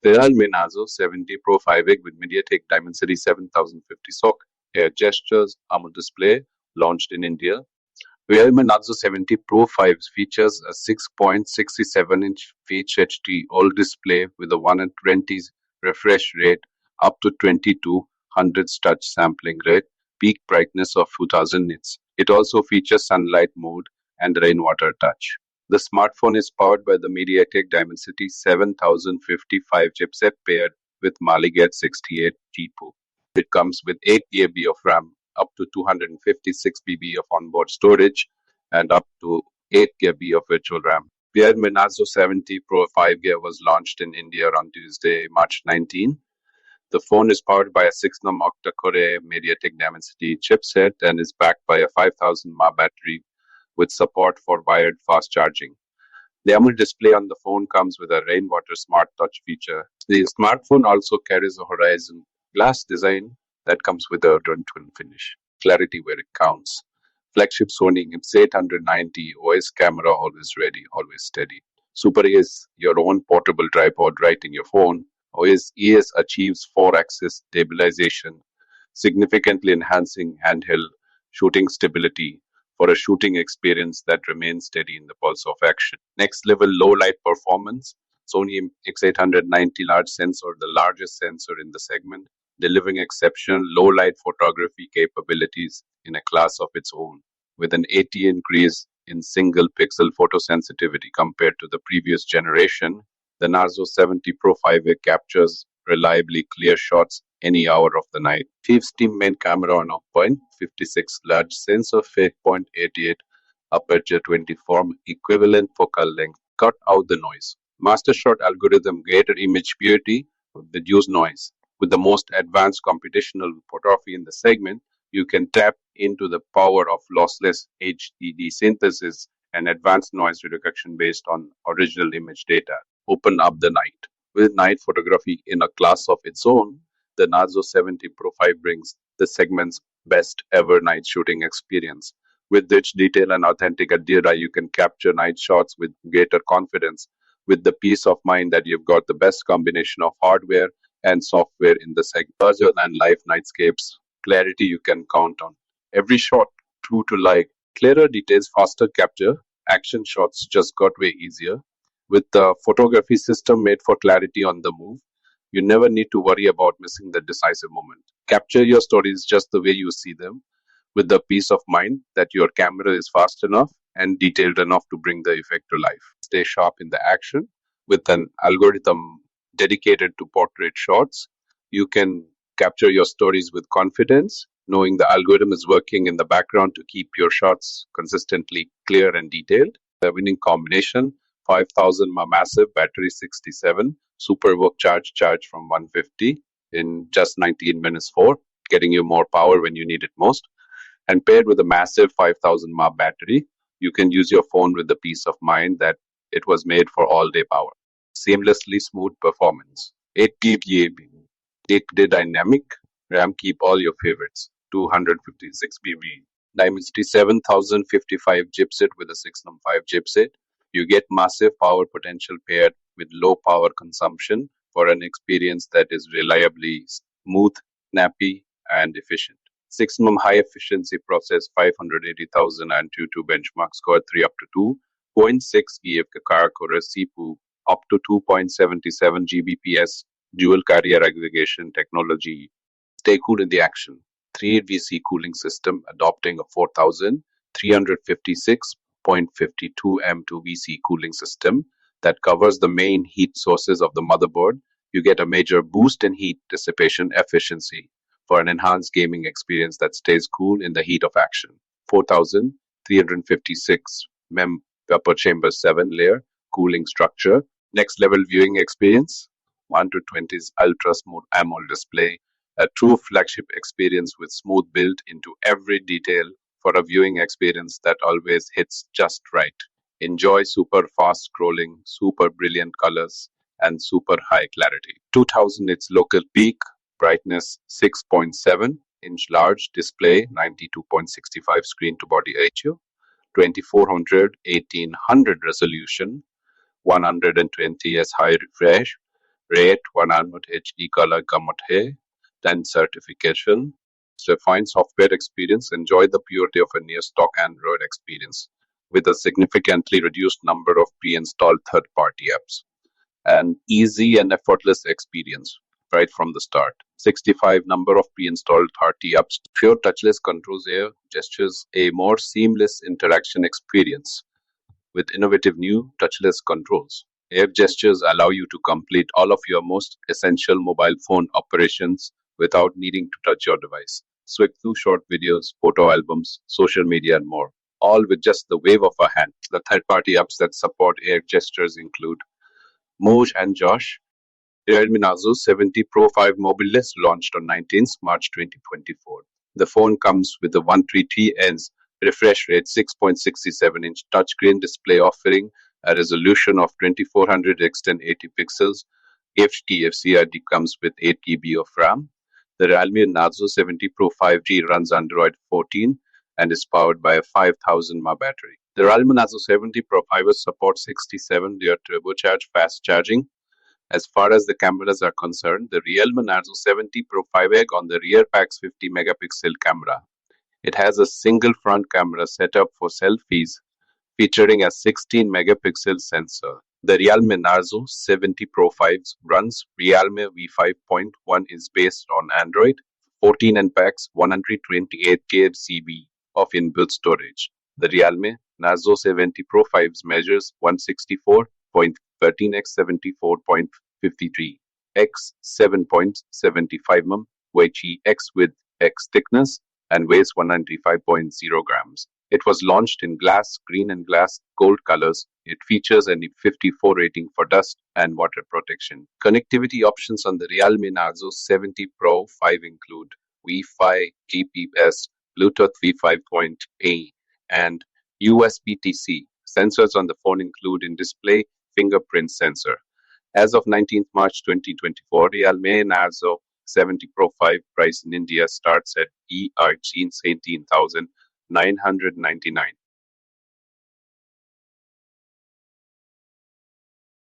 Realme Narzo 70 Pro 5 with MediaTek Dimensity 7050 SoC, Air Gestures, AMOLED display, launched in India. Realme Narzo 70 Pro 5 features a 6.67-inch FHD OLED display with a 120 refresh rate up to 2200 touch sampling rate, peak brightness of 2000 nits. It also features sunlight mode and rainwater touch. The smartphone is powered by the MediaTek Dimensity 7055 chipset paired with Mali-Get 68 GPU. It comes with 8 GB of RAM, up to 256 GB of onboard storage, and up to 8 GB of virtual RAM. Realme Narzo 70 Pro 5G was launched in India on Tuesday, March 19. The phone is powered by a 6nm octa-core MediaTek Dimensity chipset and is backed by a 5000 mAh battery with support for wired fast charging. The AMOLED display on the phone comes with a rainwater smart touch feature. The smartphone also carries a horizon glass design that comes with a twin finish. Clarity where it counts. Flagship Sony IMX890 OS camera, always ready, always steady. Super is your own portable tripod right in your phone. OS ES achieves 4-axis stabilization, significantly enhancing handheld shooting stability for a shooting experience that remains steady in the pulse of action. Next level low light performance. Sony IMX890 large sensor, the largest sensor in the segment, delivering exceptional low light photography capabilities in a class of its own, with an 80 increase in single pixel photosensitivity compared to the previous generation. The Narzo 70 Pro 5A captures reliably clear shots any hour of the night. 50 main camera on 0.56, large sensor 8.88, aperture 24, equivalent focal length, cut out the noise. Master shot algorithm, greater image purity, reduce noise. With the most advanced computational photography in the segment, you can tap into the power of lossless HDD synthesis and advanced noise reduction based on original image data. Open up the night. With night photography in a class of its own, the Narzo 70 Pro 5 brings the segment's best ever night shooting experience. With rich detail and authentic data, you can capture night shots with greater confidence, with the peace of mind that you've got the best combination of hardware and software in the segment. Larger than life nightscapes, clarity you can count on. Every shot true to life, clearer details, faster capture, action shots just got way easier. With the photography system made for clarity on the move, you never need to worry about missing the decisive moment. Capture your stories just the way you see them, with the peace of mind that your camera is fast enough and detailed enough to bring the effect to life. Stay sharp in the action. With an algorithm dedicated to portrait shots, you can capture your stories with confidence, knowing the algorithm is working in the background to keep your shots consistently clear and detailed. The winning combination: 5000 mAh massive battery, 67 SuperVOOC charge from 150 in just 19 minutes 4, getting you more power when you need it most. And paired with a massive 5000 mAh battery, you can use your phone with the peace of mind that it was made for all-day power. Seamlessly smooth performance. 8 GB, 8-day dynamic RAM, keep all your favorites. 256 GB. Dimensity 7055 chipset with a 6nm 5 chipset. You get massive power potential paired with low power consumption for an experience that is reliably smooth, snappy, and efficient. 6nm high efficiency process, 580,000 and 2 benchmark score 3 up to 2.6 GF core CPU, up to 2.77 Gbps dual carrier aggregation technology. Stay cool in the action. 3 VC cooling system adopting a 4356.52 M2 VC cooling system that covers the main heat sources of the motherboard. You get a major boost in heat dissipation efficiency for an enhanced gaming experience that stays cool in the heat of action. 4356 MEM upper chamber 7-layer cooling structure. Next level viewing experience. 1 to 20's ultra smooth AMOLED display. A true flagship experience with smooth built into every detail for a viewing experience that always hits just right. Enjoy super fast scrolling, super brilliant colors, and super high clarity. 2000 its local peak, brightness 6.7-inch large display, 92.65 screen to body ratio, 2400 1800 resolution, 120 high refresh, rate 100 HD color gamut hai, then certification. So fine software experience, enjoy the purity of a near stock Android experience with a significantly reduced number of pre-installed third-party apps. An easy and effortless experience right from the start. 65 number of pre-installed 30 apps, pure touchless controls air gestures, a more seamless interaction experience with innovative new touchless controls. Air gestures allow you to complete all of your most essential mobile phone operations without needing to touch your device. Swipe through short videos, photo albums, social media, and more, all with just the wave of a hand. The third-party apps that support air gestures include Moj and Josh. Realme Narzo 70 Pro 5 mobileless launched on 19th March 2024. The phone comes with a 133Hz refresh rate 6.67-inch touchscreen display offering a resolution of 2400 x 1080 pixels. HDFCID comes with 8 GB of RAM. The Realme Narzo 70 Pro 5G runs Android 14 and is powered by a 5000 mAh battery. The Realme Narzo 70 Pro 5 supports 67-layer turbocharged fast charging. As far as the cameras are concerned, the Realme Narzo 70 Pro 5X on the rear packs 50 megapixel camera. It has a single front camera set up for selfies featuring a 16 megapixel sensor. The Realme Narzo 70 Pro 5 runs Realme V5.1 is based on Android 14 and packs 128 GB of inbuilt storage. The Realme Narzo 70 Pro 5 measures 164.13 x 74.53 x 7.75 mm, weight x width x thickness, and weighs 195.0 grams. It was launched in glass green and glass gold colors. It features an 54 rating for dust and water protection. Connectivity options on the Realme Narzo 70 Pro 5 include Wi-Fi, GPS, Bluetooth V5.A, and USB-TC. Sensors on the phone include in-display fingerprint sensor. As of 19th March 2024, Realme Narzo 70 Pro 5 price in India starts at 18,999.